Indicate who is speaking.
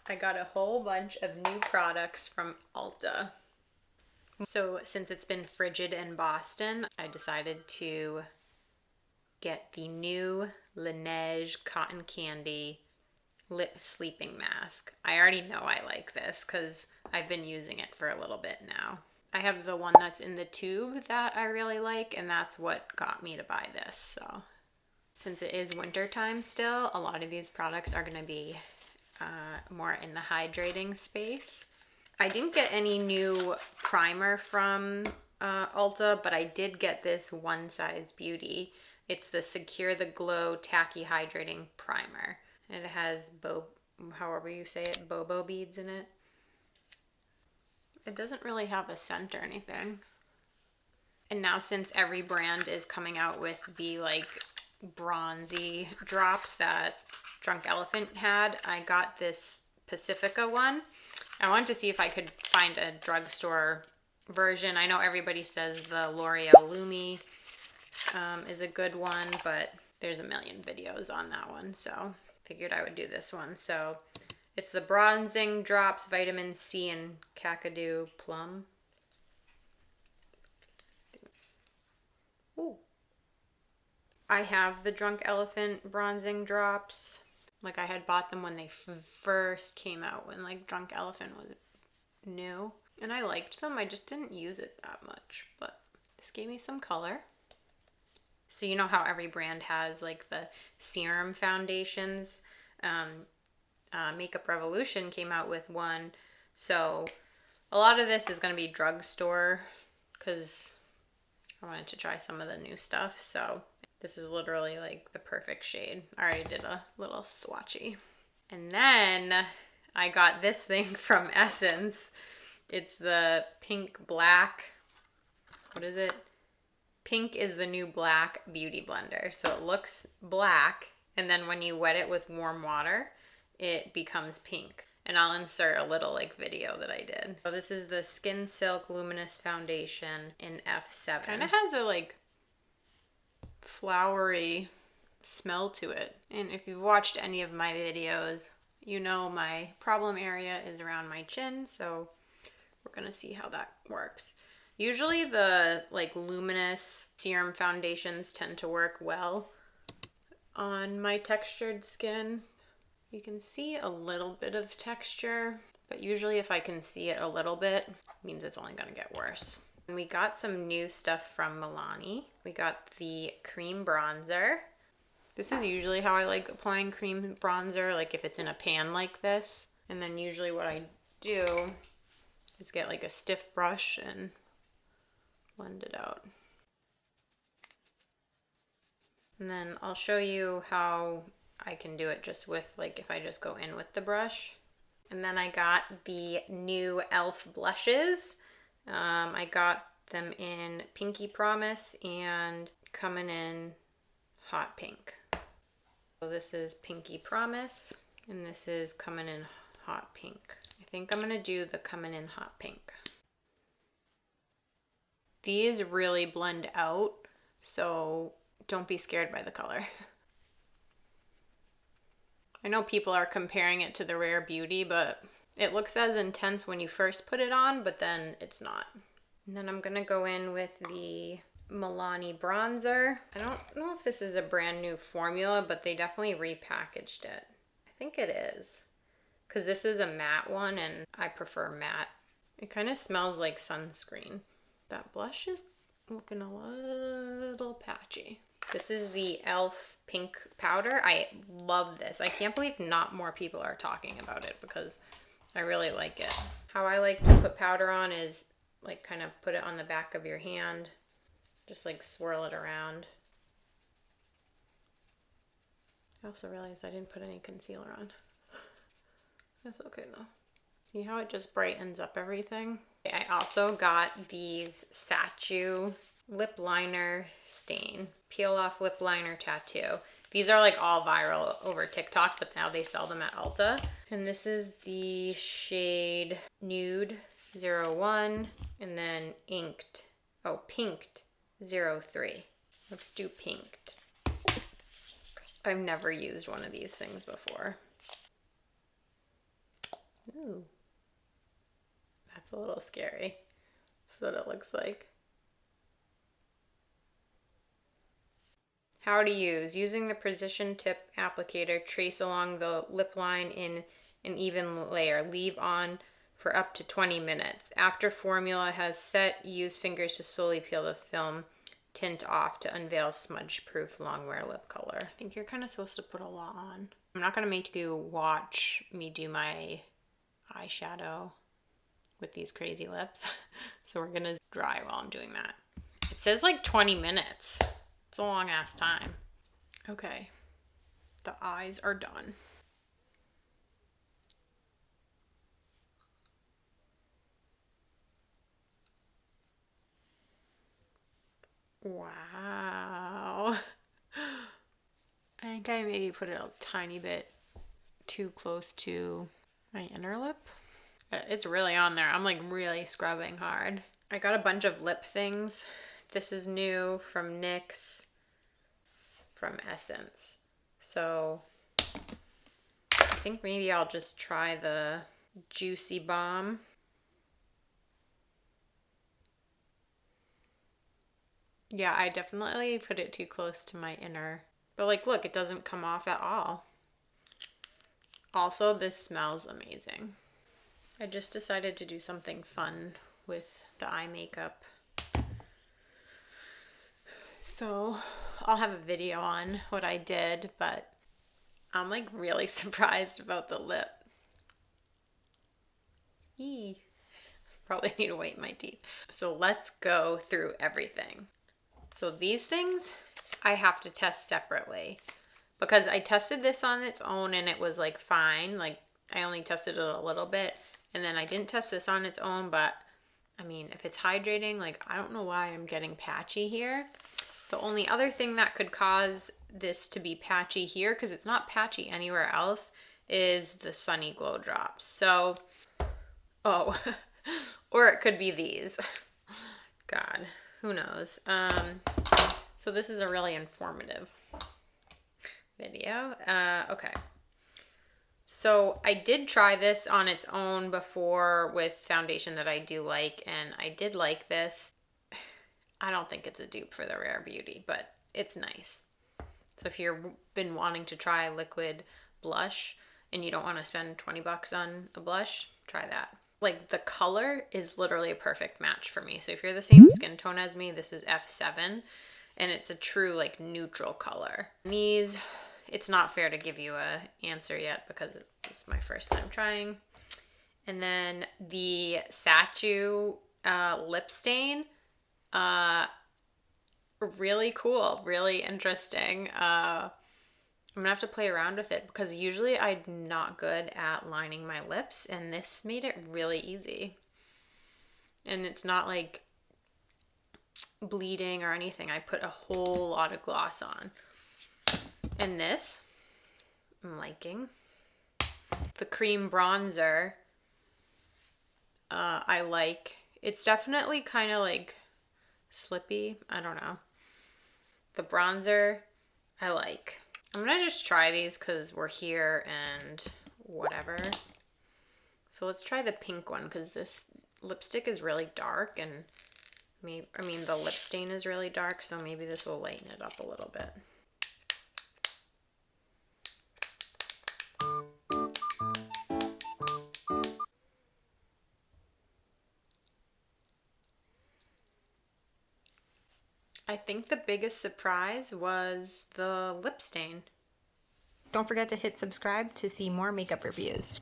Speaker 1: I got a whole bunch of new products from Ulta. So since it's been frigid in Boston, I decided to get the new Laneige Cotton Candy Lip Sleeping Mask. I already know I like this because I've been using it for a little bit now. I have the one that's in the tube that I really like, and that's what got me to buy this. So since it is winter time still, a lot of these products are going to be more in the hydrating space. I didn't get any new primer from Ulta, but I did get this One Size Beauty. It's the Secure the Glow Tacky Hydrating Primer. And it has, however you say it, bobo beads in it. It doesn't really have a scent or anything. And now since every brand is coming out with the like bronzy drops that Drunk Elephant had, I got this Pacifica one. I wanted to see if I could find a drugstore version. I know everybody says the L'Oreal Lumi is a good one, but there's a million videos on that one, so figured I would do this one. So it's the Bronzing Drops Vitamin C and Kakadu Plum. Ooh. I have the Drunk Elephant Bronzing Drops. Like, I had bought them when they first came out, when like Drunk Elephant was new. And I liked them, I just didn't use it that much. But this gave me some color. So you know how every brand has like the serum foundations? Makeup Revolution came out with one. So a lot of this is going to be drugstore because I wanted to try some of the new stuff. So this is literally like the perfect shade. I already did a little swatchy. And then I got this thing from Essence. It's the Pink Black. What is it? Pink is the new black beauty blender. So it looks black, and then when you wet it with warm water, it becomes pink. And I'll insert a little like video that I did. So this is the Skin Silk Luminous Foundation in F7. Kind of has a like flowery smell to it. And if you've watched any of my videos, you know my problem area is around my chin, so we're gonna see how that works. Usually the like luminous serum foundations tend to work well on my textured skin. You can see a little bit of texture, but usually if I can see it a little bit, it means it's only gonna get worse. And we got some new stuff from Milani. We got the cream bronzer. This is usually how I like applying cream bronzer, like if it's in a pan like this. And then usually what I do is get like a stiff brush and blend it out. And then I'll show you how I can do it just with like if I just go in with the brush. And then I got the new e.l.f. blushes. I got them in Pinky Promise and coming in Hot Pink. So this is Pinky Promise and this is coming in Hot Pink. I think I'm gonna do the coming in Hot Pink. These really blend out, so don't be scared by the color. I know people are comparing it to the Rare Beauty, but it looks as intense when you first put it on, but then it's not. And then I'm gonna go in with the Milani bronzer. I don't know if this is a brand new formula, but they definitely repackaged it. I think it is, because this is a matte one and I prefer matte. It kind of smells like sunscreen. That blush is looking a little patchy. This is the e.l.f. pink powder. I love this. I can't believe not more people are talking about it because I really like it. How I like to put powder on is like kind of put it on the back of your hand. Just like swirl it around. I also realized I didn't put any concealer on. That's okay though. See how it just brightens up everything? I also got these Satchu lip liner stain. Peel off lip liner tattoo. These are like all viral over TikTok, but now they sell them at Ulta. And this is the shade Nude 01 and then Pinked 03. Let's do Pinked. I've never used one of these things before. Ooh, that's a little scary. That's what it looks like. How to use. Using the precision tip applicator, trace along the lip line in an even layer. Leave on for up to 20 minutes. After formula has set, use fingers to slowly peel the film tint off to unveil smudge-proof long-wear lip color. I think you're kind of supposed to put a lot on. I'm not going to make you watch me do my eyeshadow with these crazy lips. So we're going to dry while I'm doing that. It says like 20 minutes. It's a long ass time. Okay, the eyes are done. Wow. I think I maybe put it a tiny bit too close to my inner lip. It's really on there. I'm like really scrubbing hard. I got a bunch of lip things. This is new from NYX, from Essence. So I think maybe I'll just try the Juicy Balm. Yeah, I definitely put it too close to my inner. But like, look, it doesn't come off at all. Also, this smells amazing. I just decided to do something fun with the eye makeup. So I'll have a video on what I did, but I'm like really surprised about the lip. Eee. Probably need to whiten my teeth. So let's go through everything. So these things I have to test separately because I tested this on its own and it was like fine. Like I only tested it a little bit, and then I didn't test this on its own, but I mean, if it's hydrating, like I don't know why I'm getting patchy here. The only other thing that could cause this to be patchy here, because it's not patchy anywhere else, is the Sunny Glow Drops. So, oh, or it could be these. God, who knows? So this is a really informative video. Okay. So I did try this on its own before with foundation that I do like, and I did like this. I don't think it's a dupe for the Rare Beauty, but it's nice. So if you've been wanting to try liquid blush and you don't want to spend 20 bucks on a blush, try that. Like the color is literally a perfect match for me. So if you're the same skin tone as me, this is F7 and it's a true like neutral color. These, it's not fair to give you a answer yet because it's my first time trying. And then the Satchu lip stain, really cool, really interesting. I'm gonna have to play around with it because usually I'm not good at lining my lips, and this made it really easy. And it's not like bleeding or anything. I put a whole lot of gloss on. And this, I'm liking. The cream bronzer, I like. It's definitely kind of like slippy. I don't know. The bronzer, I like. I'm gonna just try these because we're here and whatever. So let's try the pink one because this lipstick is really dark and maybe, I mean, the lip stain is really dark, so maybe this will lighten it up a little bit. I think the biggest surprise was the lip stain.
Speaker 2: Don't forget to hit subscribe to see more makeup reviews.